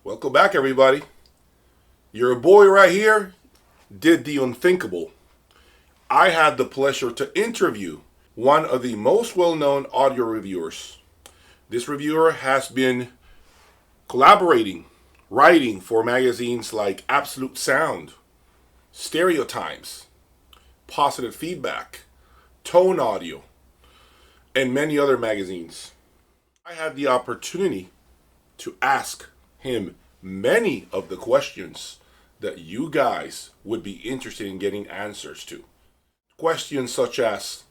Welcome back, everybody. Your boy right here did the unthinkable. I had the pleasure to interview one of the most well-known audio reviewers. This reviewer has been collaborating, writing for magazines like Absolute Sound, Stereotypes, Positive Feedback, Tone Audio, and many other magazines. I had the opportunity to ask him many of the questions that you guys would be interested in getting answers to. Questions such as,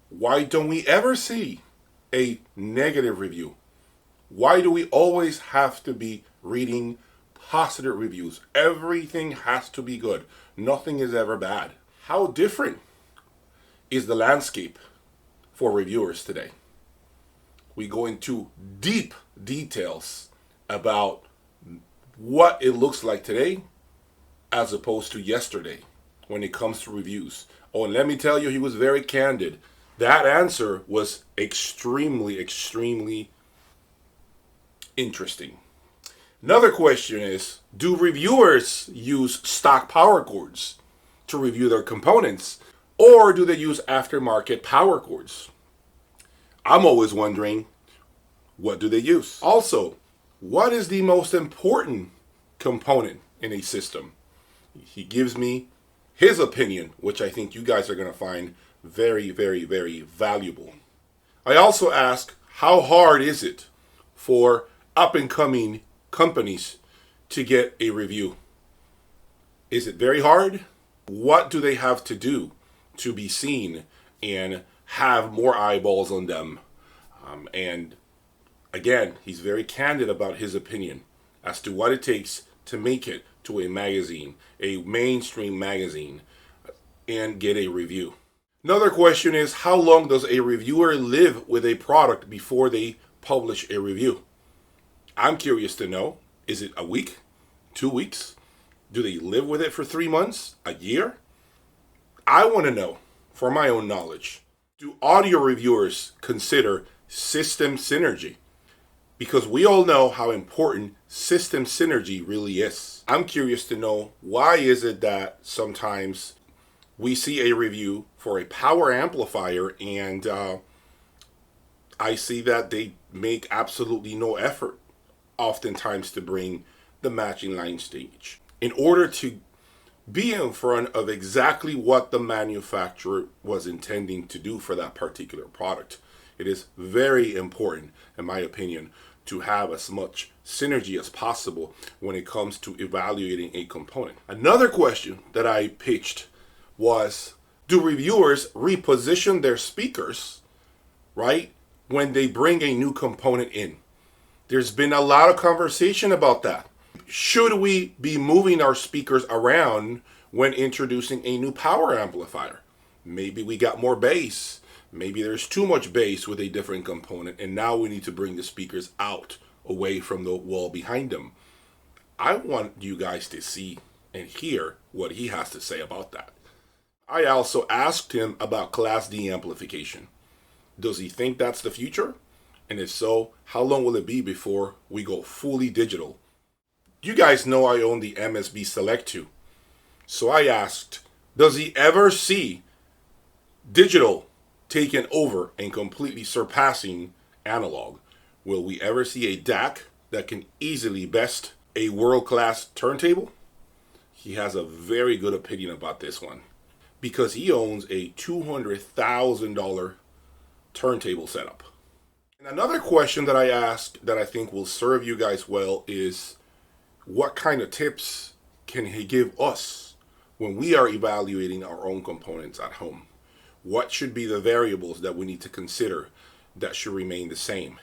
why don't we ever see a negative review? Why do we always have to be reading positive reviews? Everything has to be good. Nothing is ever bad. How different is the landscape for reviewers today? We go into deep details about what it looks like today as opposed to yesterday when it comes to reviews. Oh, and let me tell you, he was very candid. That answer was extremely interesting. Another question is, do reviewers use stock power cords to review their components, or do they use aftermarket power cords? I'm always wondering, what do they use? Also, what is the most important component in a system? He gives me his opinion, which I think you guys are going to find very valuable. I also ask, how hard is it for up-and-coming companies to get a review? Is it very hard? What do they have to do to be seen and have more eyeballs on them? And again, he's very candid about his opinion as to what it takes to make it to a magazine, a mainstream magazine, and get a review. Another question is, how long does a reviewer live with a product before they publish a review? I'm curious to know, is it a week, 2 weeks? Do they live with it for 3 months, a year? I want to know, for my own knowledge, do audio reviewers consider system synergy? Because we all know how important system synergy really is. I'm curious to know, why is it that sometimes we see a review for a power amplifier and I see that they make absolutely no effort oftentimes to bring the matching line stage in order to be in front of exactly what the manufacturer was intending to do for that particular product. It is very important, in my opinion, to have as much synergy as possible when it comes to evaluating a component. Another question that I pitched was, do reviewers reposition their speakers, right, when they bring a new component in? There's been a lot of conversation about that. Should we be moving our speakers around when introducing a new power amplifier? Maybe we got more bass. Maybe there's too much bass with a different component, and now we need to bring the speakers out, away from the wall behind them. I want you guys to see and hear what he has to say about that. I also asked him about Class D amplification. Does he think that's the future? And if so, how long will it be before we go fully digital? You guys know I own the MSB Select 2. So I asked, does he ever see digital taken over and completely surpassing analog? Will we ever see a DAC that can easily best a world-class turntable? He has a very good opinion about this one because he owns a $200,000 turntable setup. And another question that I asked that I think will serve you guys well is, what kind of tips can he give us when we are evaluating our own components at home? What should be the variables that we need to consider that should remain the same?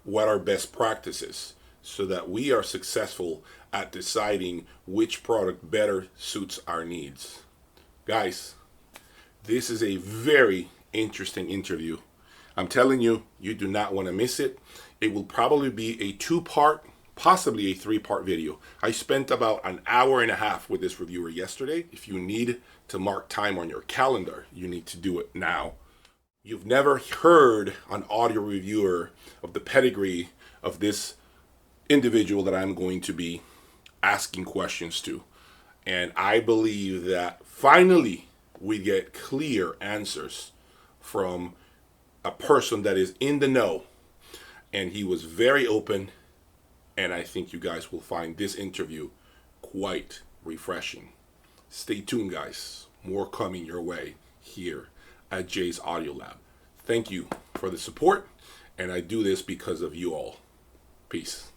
What are best practices so that we are successful at deciding which product better suits our needs? Guys, this is a very interesting interview. I'm telling you, you do not want to miss it. It will probably be a 2-part, possibly a 3-part video. I spent about an hour and a half with this reviewer yesterday. If you need to mark time on your calendar, you need to do it now. You've never heard an audio reviewer of the pedigree of this individual that I'm going to be asking questions to. And I believe that finally we get clear answers from a person that is in the know. And he was very open. And I think you guys will find this interview quite refreshing. Stay tuned, guys. More coming your way here at Jay's Audio Lab. Thank you for the support. And I do this because of you all. Peace.